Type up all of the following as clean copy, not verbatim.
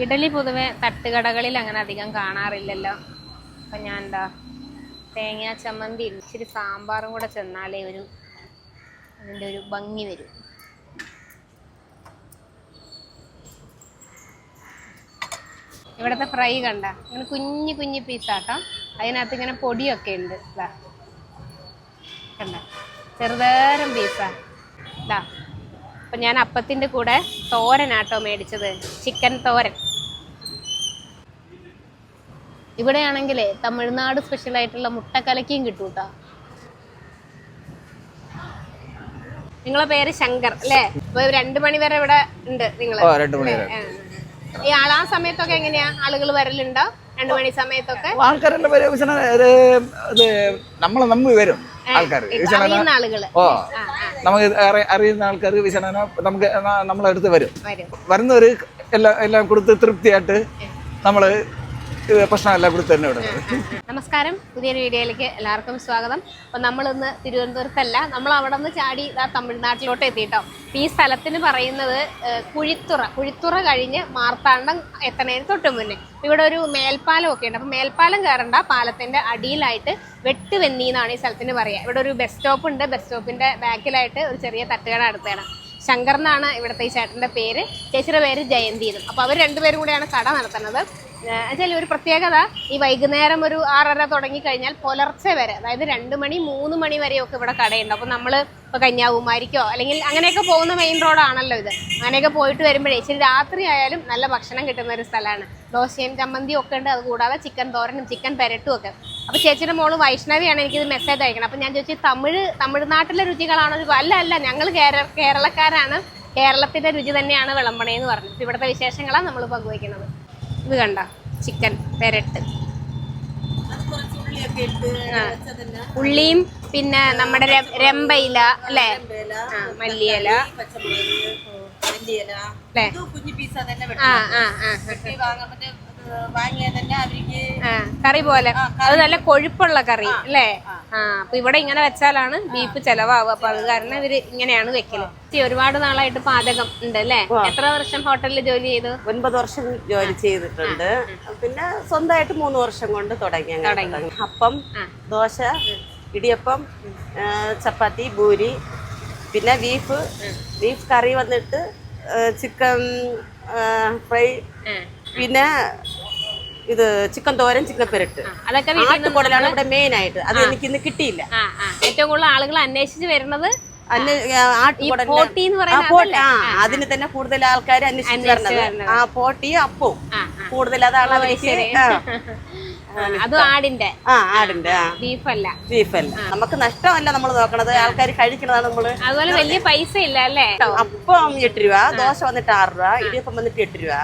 ഇഡലി പൊതുവെ തട്ടുകടകളിൽ അങ്ങനെ അധികം കാണാറില്ലല്ലോ. അപ്പം ഞാൻ എന്താ തേങ്ങാ ചമ്മന്തി ഇച്ചിരി സാമ്പാറും കൂടെ ചെന്നാലേ അതിൻ്റെ ഒരു ഭംഗി വരും. ഇവിടുത്തെ ഫ്രൈ കണ്ട ഇങ്ങനെ കുഞ്ഞു കുഞ്ഞു പീസാട്ടോ. അതിനകത്ത് ഇങ്ങനെ പൊടിയൊക്കെ ഉണ്ട്. ഇതാ കണ്ട ചെറുതേരം പീസാ. ഇതാ അപ്പം ഞാൻ അപ്പത്തിൻ്റെ കൂടെ തോരനാട്ടോ മേടിച്ചത്, ചിക്കൻ തോരൻ. ഇവിടെയാണെങ്കിലേ തമിഴ്നാട് സ്പെഷ്യലായിട്ടുള്ള മുട്ടക്കലക്കിയും കിട്ടും കേട്ടോ. നിങ്ങളെ പേര് ശങ്കർ അല്ലേ? അപ്പൊ 2 മണി വരെ ഇവിടെ ഉണ്ട് നിങ്ങള്? ഈ ആ സമയത്തൊക്കെ എങ്ങനെയാ ആളുകൾ വരലുണ്ടോ? 2 മണി സമയത്തൊക്കെ ആൾക്കാരുടെ നമ്മളെ നമ്പി വരും ആൾക്കാർ. അറിയുന്ന ആളുകള് നമുക്ക് അറിയുന്ന ആൾക്കാർ വിശേഷന നമുക്ക് നമ്മളെടുത്ത് വരും. വരുന്നവര് എല്ലാം കൊടുത്ത് തൃപ്തിയായിട്ട് നമ്മള് പ്രശ്നമെല്ലാം കൊടുത്ത് തന്നെ വിടുന്നത്. നമസ്കാരം, പുതിയൊരു വീഡിയോയിലേക്ക് എല്ലാവർക്കും സ്വാഗതം. അപ്പം നമ്മളിന്ന് തിരുവനന്തപുരത്തല്ല, നമ്മൾ അവിടെ നിന്ന് ചാടി തമിഴ്നാട്ടിലോട്ട് എത്തിയിട്ടോ. ഈ സ്ഥലത്തിന് പറയുന്നത് കുഴിത്തുറ കഴിഞ്ഞ് മാർത്താണ്ഡം എത്തണേന് തൊട്ട് മുന്നേ ഇവിടെ ഒരു മേൽപ്പാലം ഒക്കെ ഉണ്ട്. അപ്പം മേൽപ്പാലം കയറണ്ട, പാലത്തിന്റെ അടിയിലായിട്ട് വെട്ടുവെന്നി എന്നാണ് ഈ സ്ഥലത്തിന് പറയുക. ഇവിടെ ഒരു ബസ് സ്റ്റോപ്പ് ഉണ്ട്. ബസ് സ്റ്റോപ്പിന്റെ ബാക്കിലായിട്ട് ഒരു ചെറിയ തട്ടുകട അടുത്താണ്. ശങ്കർ എന്നാണ് ഇവിടുത്തെ ഈ ചേട്ടന്റെ പേര്. ചേച്ചിയുടെ പേര് ജയന്തി എന്നും. അപ്പോൾ അവർ 2 പേരും കൂടെയാണ് കട നടത്തുന്നത്. എന്നുവെച്ചാൽ ഒരു പ്രത്യേകത, ഈ വൈകുന്നേരം ഒരു 6:30 തുടങ്ങിക്കഴിഞ്ഞാൽ പുലർച്ചെ വരെ, അതായത് 2 മണി 3 മണി വരെയൊക്കെ ഇവിടെ കടയുണ്ട്. അപ്പോൾ നമ്മൾ ഇപ്പോൾ കന്യാകുമാരിക്കോ അല്ലെങ്കിൽ അങ്ങനെയൊക്കെ പോകുന്ന മെയിൻ റോഡാണല്ലോ ഇത്. അങ്ങനെയൊക്കെ പോയിട്ട് വരുമ്പോഴേ ഇച്ചിരി രാത്രി ആയാലും നല്ല ഭക്ഷണം കിട്ടുന്ന ഒരു സ്ഥലമാണ്. ദോശയും ചമ്മന്തിയും ഒക്കെ ഉണ്ട്. അതുകൂടാതെ ചിക്കൻ തോരനും ചിക്കൻ പെരട്ടും ഒക്കെ. അപ്പോൾ ചേച്ചിയുടെ മോള് വൈഷ്ണവിയാണ് എനിക്കിത് മെസ്സേജ് അയക്കണം. അപ്പോൾ ഞാൻ ചോദിച്ചു, തമിഴ്നാട്ടിലെ രുചികളാണോ? അല്ല ഞങ്ങൾ കേരളക്കാരാണ്, കേരളത്തിന്റെ രുചി തന്നെയാണ് വിളമ്പണേന്ന് പറഞ്ഞു. ഇവിടുത്തെ വിശേഷങ്ങളാണ് നമ്മൾ പങ്കുവയ്ക്കുന്നത്. ഇത് കണ്ട ചിക്കൻ പെരട്ട്, ഉള്ളിയും പിന്നെ നമ്മുടെ രമ്പയില അല്ലേ, മല്ലിയില അല്ലേ, കറി പോലെ. അത് നല്ല കൊഴുപ്പുള്ള കറി അല്ലേ? അപ്പൊ ഇവിടെ ഇങ്ങനെ വെച്ചാലാണ് ബീഫ് ചെലവാവുക. അപ്പൊ അത് കാരണം ഇവര് ഇങ്ങനെയാണ് വെക്കല്. ഒരുപാട് നാളായിട്ട് പാചകം ഉണ്ട് അല്ലേ? എത്ര വർഷം ഹോട്ടലിൽ ജോലി ചെയ്തു? 9 വർഷം ജോലി ചെയ്തിട്ടുണ്ട്. പിന്നെ സ്വന്തമായിട്ട് 3 വർഷം കൊണ്ട് തുടങ്ങി. അപ്പം, ദോശ, ഇടിയപ്പം, ചപ്പാത്തി, പൂരി, പിന്നെ ബീഫ് കറി വന്നിട്ട് ചിക്കൻ ഫ്രൈ, പിന്നെ ഇത് ചിക്കൻ തോരൻ, ചിക്കൻ പെരട്ട്. അതൊക്കെ ആട്ടുകുടലാണ് ഇവിടെ മെയിൻ ആയിട്ട്. അത് എനിക്ക് ഇന്ന് കിട്ടിയില്ല. ഏറ്റവും കൂടുതൽ ആളുകൾ അന്വേഷിച്ച് വരുന്നത് അതിന് തന്നെ കൂടുതൽ ആൾക്കാർ അന്വേഷിച്ച് വരുന്നത് ആ പോട്ടിയും അപ്പവും കൂടുതൽ. അതാണ് അതും ആടിന്റെ ബീഫല്ല. നമുക്ക് നഷ്ടമല്ല നമ്മൾ നോക്കണത്, ആൾക്കാർ കഴിക്കണതാണ് നമ്മള്. അതുപോലെ വലിയ പൈസ ഇല്ല അല്ലേ? അപ്പം 8 രൂപ, ദോശ വന്നിട്ട് 6 രൂപ, ഇടിയപ്പം വന്നിട്ട് 8 രൂപ,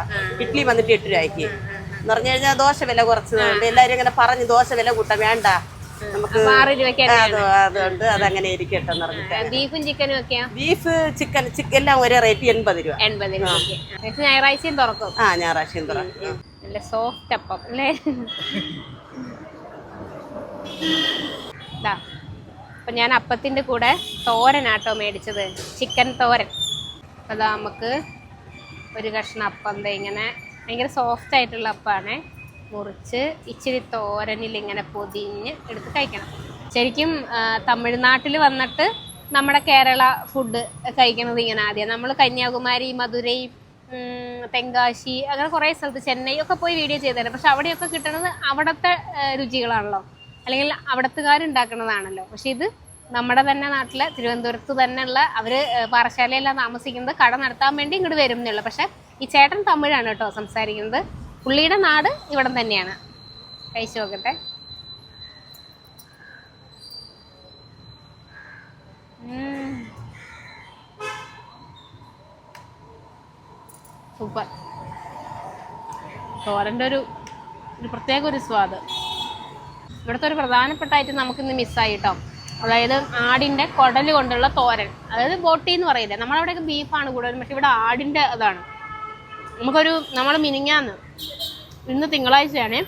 ഇഡ്ഡലി വന്നിട്ട് 8 രൂപയ്ക്ക് എന്ന് പറഞ്ഞു കഴിഞ്ഞാൽ ദോശ വില കുറച്ചതുകൊണ്ട് എല്ലാരും ഇങ്ങനെ പറഞ്ഞു ദോശ വില കൂട്ടാൻ വേണ്ട, നമുക്ക് 6 രൂപയ്ക്ക് അതുകൊണ്ട് അതങ്ങനെ ഇരിക്കട്ടെ എന്ന് പറഞ്ഞിട്ട്. ബീഫും ചിക്കനും ഒക്കെയാ? ബീഫ് ചിക്കൻ എല്ലാം ഒരേ റേറ്റ് 80 രൂപ. 80 രൂപ. ഞായറാഴ്ചയും തുറക്കും? ഞായറാഴ്ചയും തുറക്കും. നല്ല സോഫ്റ്റ് അപ്പം അല്ലേ? അപ്പൊ ഞാൻ അപ്പത്തിന്റെ കൂടെ തോരനാട്ടോ മേടിച്ചത്, ചിക്കൻ തോരൻ. അതാ നമുക്ക് ഒരു കഷ്ണം അപ്പം ഇങ്ങനെ ഭയങ്കര സോഫ്റ്റ് ആയിട്ടുള്ള അപ്പാണ്. മുറിച്ച് ഇച്ചിരി തോരനിൽ ഇങ്ങനെ പൊതിഞ്ഞ് എടുത്ത് കഴിക്കണം. ശരിക്കും തമിഴ്നാട്ടിൽ വന്നിട്ട് നമ്മുടെ കേരള ഫുഡ് കഴിക്കുന്നത് ഇങ്ങനെ ആദ്യം. നമ്മൾ കന്യാകുമാരി, മധുരൈ, തെങ്കാശി, അങ്ങനെ കുറേ സ്ഥലത്ത്, ചെന്നൈ ഒക്കെ പോയി വീഡിയോ ചെയ്തതാണ്. പക്ഷെ അവിടെയൊക്കെ കിട്ടുന്നത് അവിടുത്തെ രുചികളാണല്ലോ, അല്ലെങ്കിൽ അവിടത്തുകാരുണ്ടാക്കുന്നതാണല്ലോ. പക്ഷെ ഇത് നമ്മുടെ തന്നെ നാട്ടിലെ തിരുവനന്തപുരത്ത് തന്നെ ഉള്ള അവര് പാറശാലയെല്ലാം താമസിക്കുന്നത് കട നടത്താൻ വേണ്ടി ഇങ്ങോട്ട് വരും എന്നുള്ളു. പക്ഷെ ഈ ചേട്ടൻ തമിഴാണ് കേട്ടോ സംസാരിക്കുന്നത്. പുള്ളിയുടെ നാട് ഇവിടം തന്നെയാണ്. കഴിച്ചു നോക്കട്ടെ. സൂപ്പർ. തോരൻ്റെ ഒരു പ്രത്യേക ഒരു സ്വാദ്. ഇവിടുത്തെ ഒരു പ്രധാനപ്പെട്ട ഐറ്റം നമുക്കിന്ന് മിസ്സായി കേട്ടോ. അതായത് ആടിൻ്റെ കുടൽ കൊണ്ടുള്ള തോരൻ. അതായത് ബോട്ടി എന്ന് പറയില്ലേ, നമ്മളവിടെയൊക്കെ ബീഫാണ് കൂടുതലും, പക്ഷെ ഇവിടെ ആടിൻ്റെ അതാണ്. നമ്മൾ മിനിങ്ങാന്ന്, ഇന്ന് തിങ്കളാഴ്ചയാണ്,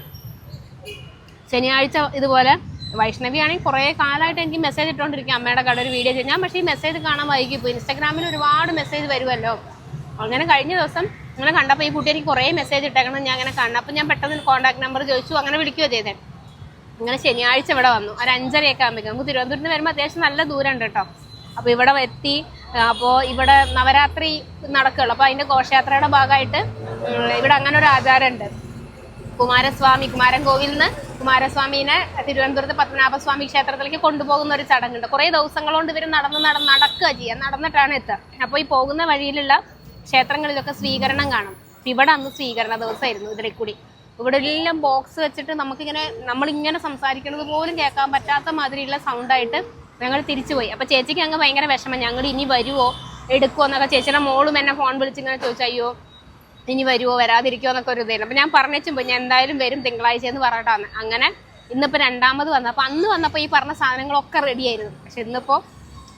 ശനിയാഴ്ച ഇതുപോലെ വൈഷ്ണവി ആണെങ്കിൽ കുറേ കാലമായിട്ട് എനിക്ക് മെസ്സേജ് ഇട്ടുകൊണ്ടിരിക്കും അമ്മയുടെ കട ഒരു വീഡിയോ ഞാൻ. പക്ഷേ ഈ മെസ്സേജ് കാണാൻ വൈകിപ്പോയി. ഇൻസ്റ്റാഗ്രാമിൽ ഒരുപാട് മെസ്സേജ് വരുമല്ലോ. അങ്ങനെ കഴിഞ്ഞ ദിവസം അങ്ങനെ കണ്ടപ്പോൾ ഈ കുട്ടി എനിക്ക് കുറേ മെസ്സേജ് ഇട്ടേക്കണം ഞാൻ അങ്ങനെ കാണണം. അപ്പോൾ ഞാൻ പെട്ടെന്ന് കോൺടാക്ട് നമ്പർ ചോദിച്ചു, അങ്ങനെ വിളിക്കുകയോ ചെയ്തേ. അങ്ങനെ ശനിയാഴ്ച ഇവിടെ വന്നു, ഒരു 5:30 ആകുമ്പോഴേക്കും. നമുക്ക് തിരുവനന്തപുരത്ത് വരുമ്പോൾ അത്യാവശ്യം നല്ല ദൂരമുണ്ട് കേട്ടോ. അപ്പോൾ ഇവിടെ എത്തി. അപ്പോൾ ഇവിടെ നവരാത്രി നടക്കുകയുള്ളൂ. അപ്പോൾ അതിൻ്റെ ഘോഷയാത്രയുടെ ഭാഗമായിട്ട് ഇവിടെ അങ്ങനെ ഒരു ആചാരമുണ്ട്. കുമാരൻ കോവിൽ നിന്ന് കുമാരസ്വാമീനെ തിരുവനന്തപുരത്ത് പത്മനാഭസ്വാമി ക്ഷേത്രത്തിലേക്ക് കൊണ്ടുപോകുന്ന ഒരു ചടങ്ങുണ്ട്. കുറേ ദിവസങ്ങൾ കൊണ്ട് ഇവർ നടക്കുക ചെയ്യുക, നടന്നിട്ടാണ് എത്തുക. അപ്പോൾ ഈ പോകുന്ന വഴിയിലുള്ള ക്ഷേത്രങ്ങളിലൊക്കെ സ്വീകരണം കാണും. ഇവിടെ അന്ന് സ്വീകരണ ദിവസമായിരുന്നു. ഇതിലെ കൂടി ഇവിടെ എല്ലാം ബോക്സ് വെച്ചിട്ട് നമ്മളിങ്ങനെ സംസാരിക്കുന്നത് പോലും കേൾക്കാൻ പറ്റാത്ത മാതിരിയുള്ള സൗണ്ടായിട്ട് ഞങ്ങൾ തിരിച്ചുപോയി. അപ്പോൾ ചേച്ചിക്ക് അങ്ങ് ഭയങ്കര വിഷമം, ഞങ്ങൾ ഇനി വരുമോ എടുക്കുമോ എന്നൊക്കെ. ചേച്ചിയുടെ മോളും എന്നെ ഫോൺ വിളിച്ചിങ്ങനെ ചോദിച്ചു, അയ്യോ ഇനി വരുമോ വരാതിരിക്കുമോ എന്നൊക്കെ ഒരു ഇതായിരുന്നു. അപ്പോൾ ഞാൻ പറഞ്ഞുമ്പോൾ ഞാൻ എന്തായാലും വരും തിങ്കളാഴ്ച എന്ന് പറഞ്ഞിട്ടാണ്. അങ്ങനെ ഇന്നിപ്പോൾ രണ്ടാമത് വന്നു. അപ്പോൾ അന്ന് വന്നപ്പോൾ ഈ പറഞ്ഞ സാധനങ്ങളൊക്കെ റെഡി ആയിരുന്നു. പക്ഷെ ഇന്നിപ്പോൾ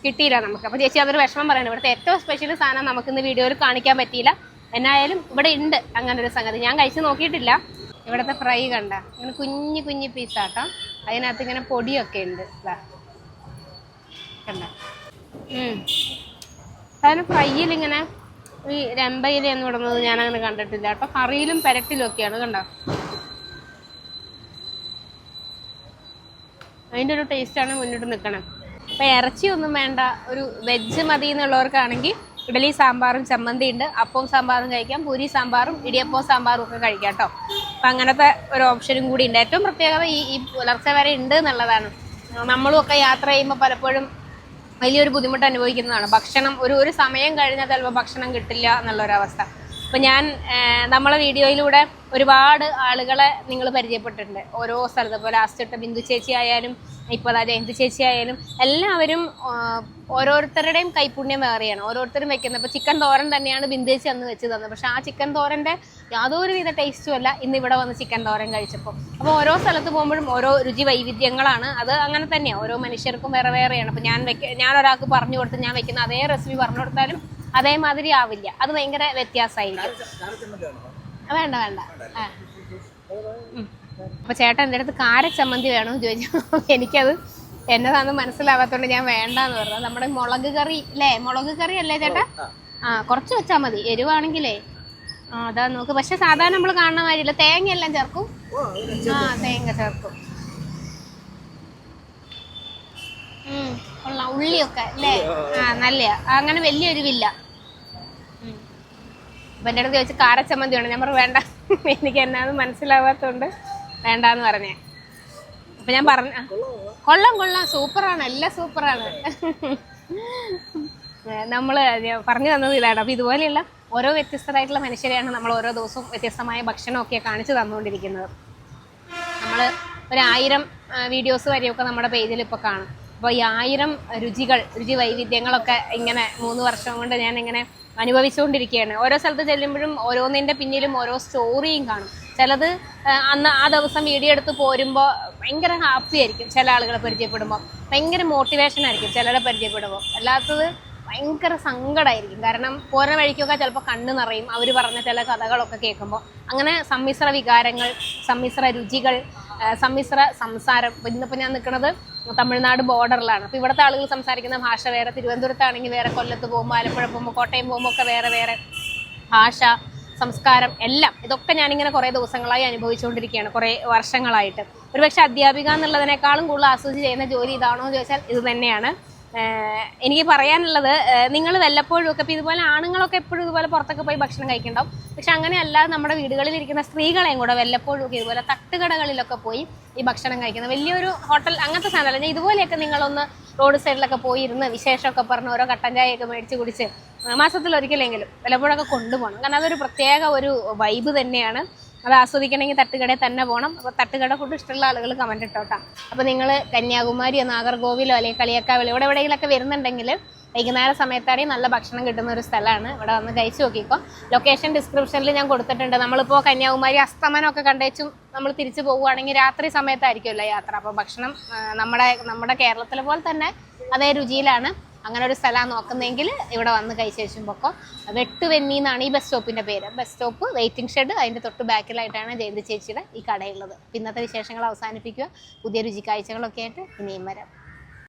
കിട്ടിയില്ല നമുക്ക്. അപ്പോൾ ചേച്ചി അതൊരു വിഷമം പറയുന്നത്. ഇവിടുത്തെ ഏറ്റവും സ്പെഷ്യൽ സാധനം നമുക്കിന്ന് വീഡിയോയിൽ കാണിക്കാൻ പറ്റിയില്ല. എന്നായാലും ഇവിടെ ഉണ്ട് അങ്ങനെ ഒരു സംഗതി. ഞാൻ കഴിച്ച് നോക്കിയിട്ടില്ല. ഇവിടുത്തെ ഫ്രൈ കണ്ട ഇങ്ങനെ കുഞ്ഞു പീസാട്ടോ. അതിനകത്ത് ഇങ്ങനെ പൊടിയൊക്കെ ഉണ്ട്. കണ്ട അതിന് ഫ്രൈയിലിങ്ങനെ ഈ രമ്പയിലൊന്നും ഇടുന്നത് ഞാനങ്ങനെ കണ്ടിട്ടില്ല കേട്ടോ. കറിയിലും പെരട്ടിലും ഒക്കെയാണ് കണ്ടോ. അതിൻ്റെ ഒരു ടേസ്റ്റാണ് മുന്നിട്ട് നിൽക്കണം. അപ്പോൾ ഇറച്ചിയൊന്നും വേണ്ട, ഒരു വെജ് മതി എന്നുള്ളവർക്കാണെങ്കിൽ ഇഡലി സാമ്പാറും ചമ്മന്തി ഉണ്ട്. അപ്പവും സാമ്പാറും കഴിക്കാം, പൂരി സാമ്പാറും ഇടിയപ്പവും സാമ്പാറും ഒക്കെ കഴിക്കാം കേട്ടോ. അപ്പം അങ്ങനത്തെ ഒരു ഓപ്ഷനും കൂടി ഉണ്ട്. ഏറ്റവും പ്രത്യേകത ഈ പുലർച്ചെ വരെ ഉണ്ട് എന്നുള്ളതാണ്. നമ്മളും ഒക്കെ യാത്ര ചെയ്യുമ്പോൾ പലപ്പോഴും വലിയൊരു ബുദ്ധിമുട്ട് അനുഭവിക്കുന്നതാണ്. ഭക്ഷണം ഒരു സമയം കഴിഞ്ഞാൽ ചിലപ്പോൾ ഭക്ഷണം കിട്ടില്ല എന്നുള്ളൊരവസ്ഥ. അപ്പം നമ്മളെ വീഡിയോയിലൂടെ ഒരുപാട് ആളുകളെ നിങ്ങൾ പരിചയപ്പെട്ടിട്ടുണ്ട് ഓരോ സ്ഥലത്ത്. ഇപ്പോൾ ലാസ്റ്റ് ഇട്ട ബിന്ദു ചേച്ചി ആയാലും ഇപ്പോൾ ജയന്തി ചേച്ചി ആയാലും എല്ലാവരും ഓരോരുത്തരുടെയും കൈപ്പുണ്യം വേറെയാണ്. ഓരോരുത്തരും വെക്കുന്നത്. ഇപ്പോൾ ചിക്കൻ തോരൻ തന്നെയാണ് ബിന്ദു ചേച്ചി അന്ന് വെച്ച് തന്നത്. പക്ഷേ ആ ചിക്കൻ തോരൻ്റെ യാതൊരു വിധ ടേസ്റ്റും അല്ല ഇന്ന് ഇവിടെ വന്ന് ചിക്കൻ തോരൻ കഴിച്ചപ്പോൾ. അപ്പോൾ ഓരോ സ്ഥലത്ത് പോകുമ്പോഴും ഓരോ രുചി വൈവിധ്യങ്ങളാണ്. അത് അങ്ങനെ തന്നെയാണ്. ഓരോ മനുഷ്യർക്കും വേറെ വേറെയാണ്. അപ്പോൾ ഞാൻ ഒരാൾക്ക് പറഞ്ഞു കൊടുത്ത് ഞാൻ വെക്കുന്ന അതേ റെസിപ്പി പറഞ്ഞു കൊടുത്താലും അതേമാതിരി ആവില്ല. അത് ഭയങ്കര വ്യത്യാസമായിരിക്കും. വേണ്ട അപ്പൊ ചേട്ടൻ എൻ്റെ അടുത്ത് കാരച്ചമ്മന്തി വേണമെന്ന് ചോദിച്ചു. എനിക്കത് എന്നതാന്ന് മനസ്സിലാവാത്തോണ്ട് ഞാൻ വേണ്ടാന്ന് പറഞ്ഞത്. നമ്മുടെ മുളക് കറി അല്ലേ, മുളക് കറി അല്ലേ ചേട്ടാ? കുറച്ച് വെച്ചാൽ മതി. എരിവാണെങ്കിലേ അതാ നോക്ക്. പക്ഷെ സാധാരണ നമ്മൾ കാണുന്ന മാതിരില്ല, തേങ്ങ എല്ലാം ചേർക്കും. തേങ്ങ ചേർക്കും. കൊള്ളാം. ഉള്ളിയൊക്കെ അല്ലേ? നല്ല അങ്ങനെ വലിയ എരിവില്ല. അപ്പം എൻ്റെ അടുത്ത് ചോദിച്ച് കാരച്ചമ്മന്തി വേണം. ഞാൻ പറഞ്ഞു വേണ്ട, എനിക്ക് എന്നാന്ന് മനസ്സിലാവാത്തോണ്ട് വേണ്ടാന്ന് പറഞ്ഞേ. അപ്പം ഞാൻ കൊള്ളാം സൂപ്പറാണ്, എല്ലാം സൂപ്പറാണ്. നമ്മൾ പറഞ്ഞു തന്നത് ഇതാണ്. അപ്പം ഇതുപോലെയുള്ള ഓരോ വ്യത്യസ്തരായിട്ടുള്ള മനുഷ്യരെയാണ് നമ്മൾ ഓരോ ദിവസവും വ്യത്യസ്തമായ ഭക്ഷണമൊക്കെ കാണിച്ചു തന്നുകൊണ്ടിരിക്കുന്നത്. നമ്മൾ 1000 വീഡിയോസ് വരെയൊക്കെ നമ്മുടെ പേജിൽ ഇപ്പോൾ കാണും. അപ്പോൾ ഈ 1000 രുചി വൈവിധ്യങ്ങളൊക്കെ ഇങ്ങനെ 3 വർഷം കൊണ്ട് ഞാൻ ഇങ്ങനെ അനുഭവിച്ചുകൊണ്ടിരിക്കുകയാണ്. ഓരോ സ്ഥലത്ത് ചെല്ലുമ്പോഴും ഓരോന്നിൻ്റെ പിന്നിലും ഓരോ സ്റ്റോറിയും കാണും. ചിലത് അന്ന് ആ ദിവസം വീഡിയോ എടുത്ത് പോരുമ്പോൾ ഭയങ്കര ഹാപ്പി ആയിരിക്കും. ചില ആളുകളെ പരിചയപ്പെടുമ്പോൾ ഭയങ്കര മോട്ടിവേഷൻ ആയിരിക്കും. ചിലരെ പരിചയപ്പെടുമ്പോൾ അല്ലാത്തത് ഭയങ്കര സങ്കടമായിരിക്കും. കാരണം പോര വഴിക്കൊക്കെ ചിലപ്പോൾ കണ്ണ് നിറയും അവർ പറഞ്ഞ ചില കഥകളൊക്കെ കേൾക്കുമ്പോൾ. അങ്ങനെ സമ്മിശ്ര വികാരങ്ങൾ, സമ്മിശ്ര രുചികൾ, സമ്മിശ്ര സംസാരം. ഇന്നിപ്പോൾ ഞാൻ നിൽക്കുന്നത് തമിഴ്നാട് ബോർഡറിലാണ്. അപ്പോൾ ഇവിടുത്തെ ആളുകൾ സംസാരിക്കുന്ന ഭാഷ വേറെ, തിരുവനന്തപുരത്താണെങ്കിൽ വേറെ, കൊല്ലത്ത് പോകുമ്പോൾ, ആലപ്പുഴ പോകുമ്പോൾ, കോട്ടയം പോകുമ്പോൾ ഒക്കെ വേറെ ഭാഷ, സംസ്കാരം എല്ലാം. ഇതൊക്കെ ഞാനിങ്ങനെ കുറേ ദിവസങ്ങളായി അനുഭവിച്ചുകൊണ്ടിരിക്കുകയാണ്, കുറേ വർഷങ്ങളായിട്ട്. ഒരുപക്ഷെ അധ്യാപിക എന്നുള്ളതിനേക്കാളും കൂടുതൽ ആസ്വദിച്ച് ചെയ്യുന്ന ജോലി ഇതാണോ എന്ന് ചോദിച്ചാൽ ഇത് തന്നെയാണ്. എനിക്ക് പറയാനുള്ളത്, നിങ്ങൾ വല്ലപ്പോഴും ഒക്കെ ഇപ്പോൾ ഇതുപോലെ ആണുങ്ങളൊക്കെ എപ്പോഴും ഇതുപോലെ പുറത്തൊക്കെ പോയി ഭക്ഷണം കഴിക്കുന്നുണ്ടാവും. പക്ഷെ അങ്ങനെയല്ലാതെ നമ്മുടെ വീടുകളിലിരിക്കുന്ന സ്ത്രീകളെയും കൂടെ വല്ലപ്പോഴും ഒക്കെ ഇതുപോലെ തട്ടുകടകളിലൊക്കെ പോയി ഈ ഭക്ഷണം കഴിക്കുന്നത്. വലിയൊരു ഹോട്ടൽ അങ്ങനത്തെ സാധനമല്ല. ഞാൻ ഇതുപോലെയൊക്കെ നിങ്ങളൊന്ന് റോഡ് സൈഡിലൊക്കെ പോയി ഇരുന്ന് വിശേഷമൊക്കെ പറഞ്ഞ് ഓരോ കട്ടൻ ചായയൊക്കെ മേടിച്ച് കുടിച്ച് മാസത്തിലൊരിക്കലെങ്കിലും വല്ലപ്പോഴൊക്കെ കൊണ്ടുപോകണം. കാരണം അതൊരു പ്രത്യേക ഒരു വൈബ് തന്നെയാണ്. അത് ആസ്വദിക്കണമെങ്കിൽ തട്ടുകടയിൽ തന്നെ പോകണം. അപ്പോൾ തട്ടുകട ഫുഡ് ഇഷ്ടമുള്ള ആളുകൾ കമൻറ്റ് ഇട്ടോട്ടാ. അപ്പോൾ നിങ്ങൾ കന്യാകുമാരിയോ നാഗർകോവിലോ അല്ലെങ്കിൽ കളിയക്കാവിലോ ഇവിടെ എവിടെയെങ്കിലൊക്കെ വരുന്നുണ്ടെങ്കിൽ വൈകുന്നേര സമയത്താണെങ്കിൽ നല്ല ഭക്ഷണം കിട്ടുന്ന ഒരു സ്ഥലമാണ്. ഇവിടെ വന്ന് കഴിച്ച് നോക്കിക്കോ. ലൊക്കേഷൻ ഡിസ്ക്രിപ്ഷനിൽ ഞാൻ കൊടുത്തിട്ടുണ്ട്. നമ്മളിപ്പോൾ കന്യാകുമാരി അസ്തമനമൊക്കെ കണ്ടേച്ചും നമ്മൾ തിരിച്ചു പോകുകയാണെങ്കിൽ രാത്രി സമയത്തായിരിക്കുമല്ലോ യാത്ര. അപ്പോൾ ഭക്ഷണം നമ്മുടെ കേരളത്തിലെ പോലെ തന്നെ അതേ രുചിയിലാണ്. അങ്ങനെ ഒരു സ്ഥലമാണ് നോക്കുന്നതെങ്കിൽ ഇവിടെ വന്ന് കഴിച്ച് വെച്ചുമ്പോൾ വെട്ടുവെന്നി എന്നാണ് ഈ ബസ് സ്റ്റോപ്പിൻ്റെ പേര്. ബസ് സ്റ്റോപ്പ്, വെയിറ്റിംഗ് ഷെഡ്, അതിൻ്റെ തൊട്ട് ബാക്കിലായിട്ടാണ് ജയന്തി ചേച്ചിയുടെ ഈ കടയുള്ളത്. ഇന്നത്തെ വിശേഷങ്ങൾ അവസാനിപ്പിക്കുക. പുതിയ രുചി കാഴ്ചകളൊക്കെ ആയിട്ട് ഇനിയും വരാം.